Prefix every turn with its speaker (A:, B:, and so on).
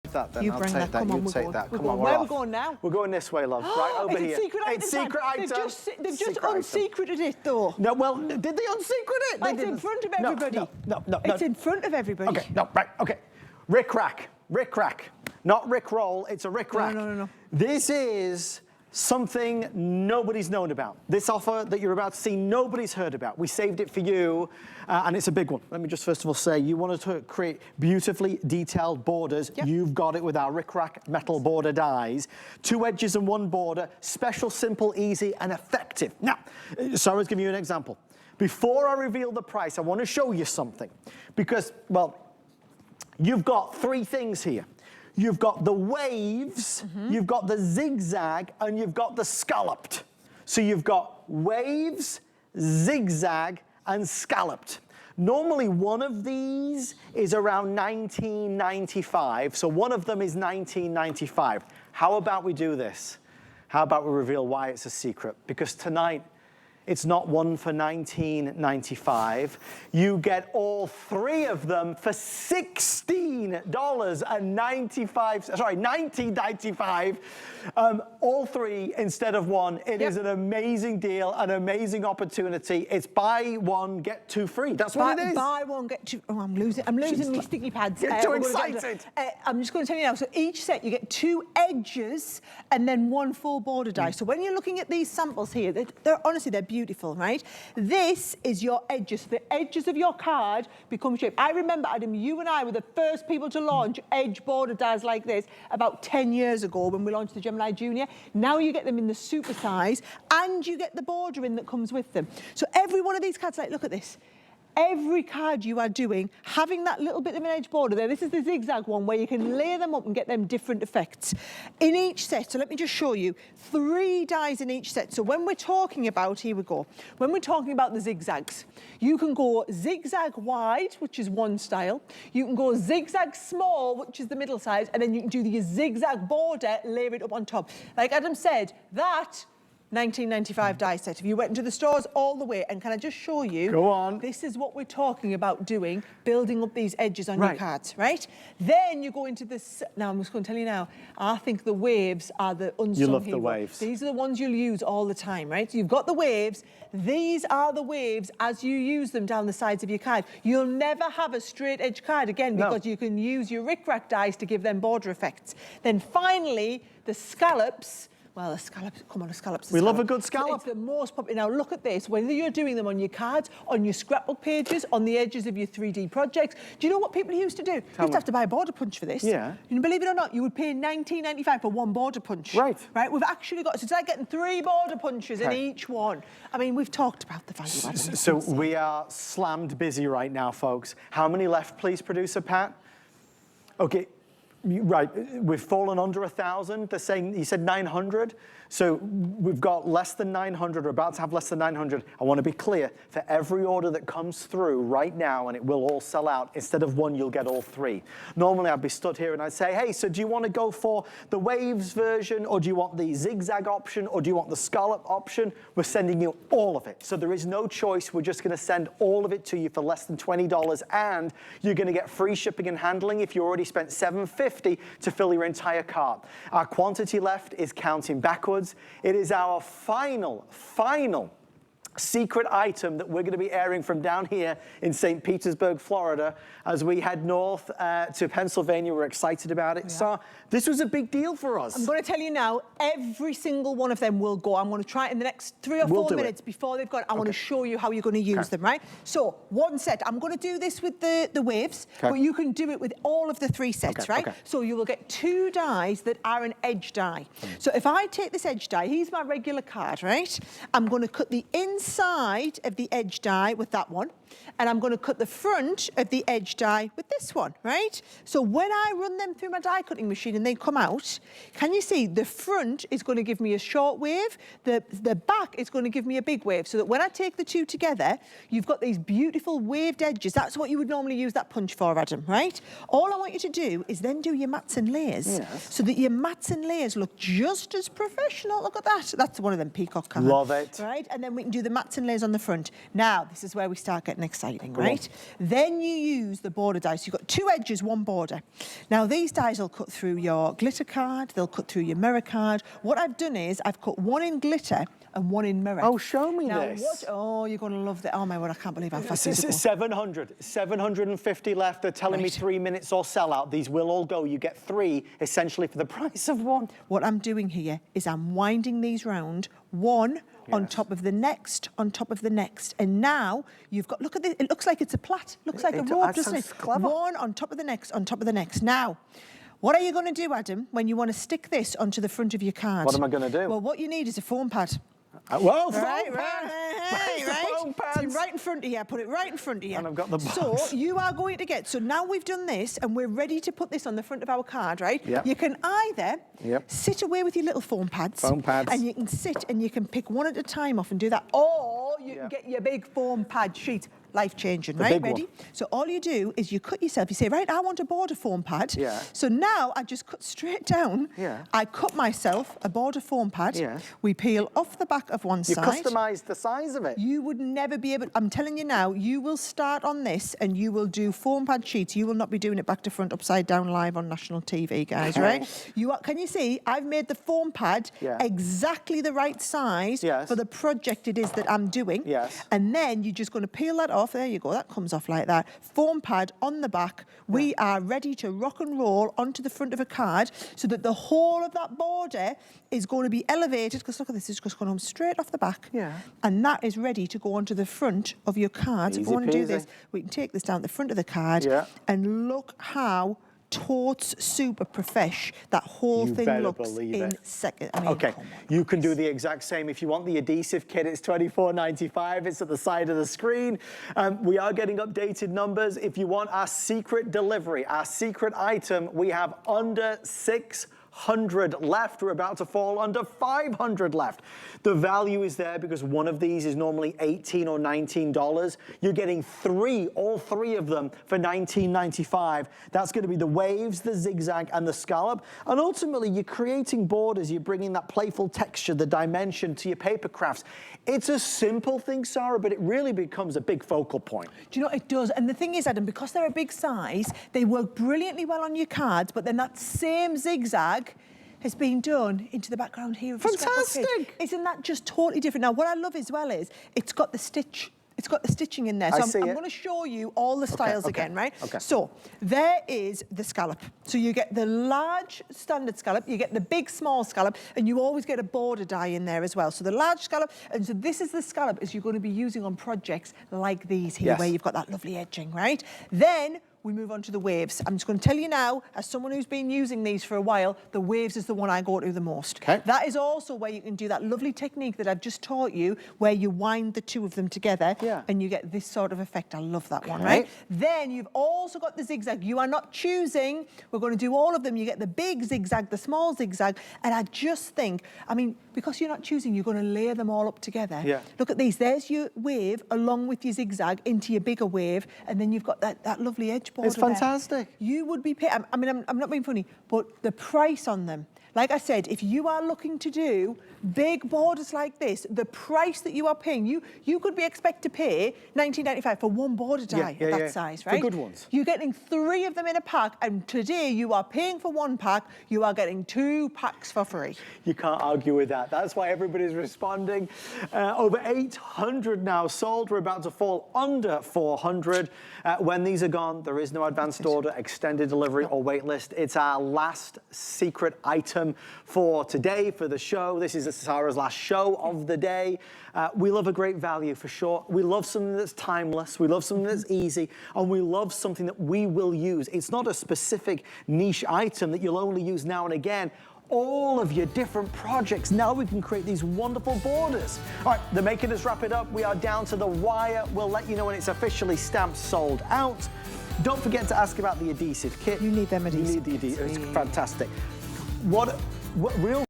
A: That then.
B: You
A: I'll
B: bring
A: take
B: that.
A: that.
B: Come on,
A: You
B: we're
A: take
B: going.
A: that. Come
B: We're
A: on,
B: going.
A: we're
B: Where are
A: off.
B: we going now?
A: We're going this way, love. Right over
B: it's
A: here.
B: A secret item,
A: It's
B: Sam.
A: secret item.
B: They've just
A: Secret item.
B: unsecreted it, though.
A: No, well, did they unsecret it?
B: It's in front of everybody.
A: No.
B: It's in front of everybody.
A: Okay, no, right, okay. RicRac. Not Rick Roll, it's a RicRac.
B: No.
A: This is something nobody's known about. This offer that you're about to see, nobody's heard about. We saved it for you, and it's a big one. Let me just first of all say, you wanted to create beautifully detailed borders. Yep. You've got it with our RicRac metal border dies. 2 edges and 1 border, special, simple, easy, and effective. Now, Sarah's giving you an example. Before I reveal the price, I want to show you something. Because, well, you've got 3 things here. You've got the waves, you've got the zigzag, and you've got the scalloped. So you've got waves, zigzag, and scalloped. Normally one of these is around $19.95, so one of them is $19.95. How about we do this? How about we reveal why it's a secret? Because tonight, it's not one for $19.95. You get all 3 of them for $19.95. All 3 instead of 1. It is an amazing deal, an amazing opportunity. It's buy 1, get 2 free. That's what it is.
B: Buy 1, get 2. Oh, I'm losing my sticky pads.
A: Get too excited.
B: I'm just going to tell you now. So each set you get 2 edges and then 1 full border die. So when you're looking at these samples here, they're honestly, they're beautiful, right? This is your edges. The edges of your card become shaped. I remember, Adam, you and I were the first people to launch edge border dies like this about 10 years ago when we launched the Gemini Junior. Now you get them in the super size and you get the bordering that comes with them. So every one of these cards, like, look at this. Every card you are doing, having that little bit of an edge border there. This is the zigzag one where you can layer them up and get them different effects. In each set, so let me just show you, 3 dies in each set. So when we're talking about, here we go, when we're talking about the zigzags, you can go zigzag wide, which is 1 style. You can go zigzag small, which is the middle size, and then you can do the zigzag border, layer it up on top. Like Adam said, that $19.95 die set. If you went into the stores all the way, and can I just show you?
A: Go on.
B: This is what we're talking about doing, building up these edges on your cards, right? Then you go into this. Now, I'm just going to tell you now, I think the waves are the unsung
A: You love
B: hero.
A: the waves.
B: These are the ones you'll use all the time, right? So you've got the waves. These are the waves as you use them down the sides of your card. You'll never have a straight edge card again because you can use your RicRac dies to give them border effects. Then finally, the scallops. Well, a scallop, come on, a scallop's a
A: We
B: scallop.
A: love a good scallop.
B: It's the most popular. Now, look at this. Whether you're doing them on your cards, on your scrapbook pages, on the edges of your 3D projects. Do you know what people used to do? You used to have to buy a border punch for this.
A: Yeah.
B: And believe it or not, you would pay $19.95 for 1 border punch.
A: Right.
B: Right? We've actually got, so it's like getting 3 border punches in each one. I mean, we've talked about the value of it.
A: So we are slammed busy right now, folks. How many left, please, producer Pat? Okay. Right, we've fallen under 1,000. They're saying, you said 900. So we've got less than 900, or about to have less than 900. I want to be clear, for every order that comes through right now, and it will all sell out, instead of 1, you'll get all 3. Normally I'd be stood here and I'd say, hey, so do you want to go for the waves version, or do you want the zigzag option, or do you want the scallop option? We're sending you all of it. So there is no choice. We're just going to send all of it to you for less than $20, and you're going to get free shipping and handling if you already spent $7.50 to fill your entire cart. Our quantity left is counting backwards. It is our final secret item that we're going to be airing from down here in St. Petersburg, Florida, as we head north to Pennsylvania. We're excited about it. So this was a big deal for us.
B: I'm going to tell you now, every single one of them will go. I'm going to try it in the next 3 or 4 minutes before they've gone. I want to show you how you're going to use them, right? So 1 set. I'm going to do this with the waves, but you can do it with all of the 3 sets, right? So you will get 2 dies that are an edge die. So if I take this edge die, here's my regular card, right? I'm going to cut the inside of the edge die with that one, and I'm going to cut the front of the edge die with this one, right? So when I run them through my die cutting machine and they come out, can you see the front is going to give me a short wave, the back is going to give me a big wave, so that when I take the 2 together, you've got these beautiful waved edges. That's what you would normally use that punch for, Adam, right? All I want you to do is then do your mats and layers, so that your mats and layers look just as professional. Look at that. That's one of them peacock cards.
A: Love it.
B: Right? And then we can do the the mats and layers on the front. Now, this is where we start getting exciting, right? Then you use the border dies. You've got 2 edges, 1 border. Now, these dies will cut through your glitter card, they'll cut through your mirror card. What I've done is I've cut 1 in glitter and 1 in mirror.
A: Oh, show me
B: now,
A: this.
B: Oh, you're going to love that. Oh, my word, I can't believe how fast this is.
A: 750 left. They're telling me 3 minutes or sell out. These will all go. You get 3 essentially for the price of 1.
B: What I'm doing here is I'm winding these round, 1 on top of the next, on top of the next. And now you've got, look at this, it looks like it's a plait. Looks like a rope, doesn't it?
A: Clever.
B: 1 on top of the next, on top of the next. Now, what are you going to do, Adam, when you want to stick this onto the front of your card?
A: What am I going to do?
B: Well, what you need is a foam pad.
A: Whoa, foam
B: Right.
A: foam pads.
B: It's right in front of you. Put it right in front of you.
A: And I've got the
B: So
A: box.
B: you are going to get, so now we've done this and we're ready to put this on the front of our card, right?
A: Yep.
B: You can either sit away with your little foam pads.
A: Foam pads.
B: And you can sit and you can pick 1 at a time off and do that. Or you can get your big foam pad sheet. Life-changing, right?
A: big
B: Ready?
A: one.
B: So all you do is you cut yourself. You say, right, I want a border foam pad.
A: Yeah.
B: So now I just cut straight down.
A: Yeah.
B: I cut myself a border foam pad.
A: Yeah.
B: We peel off the back of one
A: You
B: side.
A: customise the size of it.
B: You would never be able, I'm telling you now, you will start on this and you will do foam pad sheets. You will not be doing it back to front, upside down, live on national TV, guys, right? You are, can you see, I've made the foam pad exactly the right size for the project it is that I'm doing.
A: Yes.
B: And then you're just going to peel that off. There you go, that comes off like that. Foam pad on the back. We are ready to rock and roll onto the front of a card so that the whole of that border is going to be elevated, because look at this, it's just going home straight off the back. Yeah. And that is ready to go onto the front of your card. If we want to do this, we can take this down the front of the card and look how totes super profesh that whole thing looks in seconds. I mean,
A: okay, you can do the exact same. If you want the adhesive kit, it's $24.95. It's at the side of the screen. We are getting updated numbers. If you want our secret delivery, our secret item, we have under 600 left. We're about to fall under 500 left. The value is there because one of these is normally $18 or $19. You're getting 3, all 3 of them for $19.95. That's going to be the waves, the zigzag, and the scallop. And ultimately, you're creating borders. You're bringing that playful texture, the dimension to your paper crafts. It's a simple thing, Sarah, but it really becomes a big focal point.
B: Do you know, it does. And the thing is, Adam, because they're a big size, they work brilliantly well on your cards, but then that same zigzag has been done into the background here of the scrapbook page.
A: Fantastic!
B: Isn't that just totally different? Now, what I love as well is it's got the stitch. It's got the stitching in there. So I'm going to show you all the styles again, right? Okay. So there is the scallop. So you get the large standard scallop, you get the big small scallop, and you always get a border die in there as well. So the large scallop, and so this is the scallop as you're going to be using on projects like these here, where you've got that lovely edging, right? Then we move on to the waves. I'm just going to tell you now, as someone who's been using these for a while, the waves is the one I go to the most. Okay. That is also where you can do that lovely technique that I've just taught you, where you wind the 2 of them together and you get this sort of effect. I love that one, right? Then you've also got the zigzag. You are not choosing. We're going to do all of them. You get the big zigzag, the small zigzag, and I just think, I mean, because you're not choosing, you're going to layer them all up together. Yeah. Look at these. There's your wave along with your zigzag into your bigger wave, and then you've got that lovely edge border.
A: It's fantastic.
B: There. You would be paid. I mean, I'm not being funny, but the price on them, like I said, if you are looking to do big borders like this, the price that you are paying, you could be expected to pay $19.95 for 1 border die of that size, right?
A: The good ones.
B: You're getting 3 of them in a pack, and today you are paying for 1 pack, you are getting 2 packs for free.
A: You can't argue with that. That's why everybody's responding. Over 800 now sold. We're about to fall under 400. When these are gone, there is no advanced order, extended delivery, or wait list. It's our last secret item for today, for the show. This is Sarah's last show of the day. We love a great value for sure. We love something that's timeless. We love something that's easy. And we love something that we will use. It's not a specific niche item that you'll only use now and again. All of your different projects. Now we can create these wonderful borders. All right, they're making us wrap it up. We are down to the wire. We'll let you know when it's officially stamped sold out. Don't forget to ask about the adhesive kit.
B: You need them adhesive.
A: You need the adhesive. It's fantastic. What real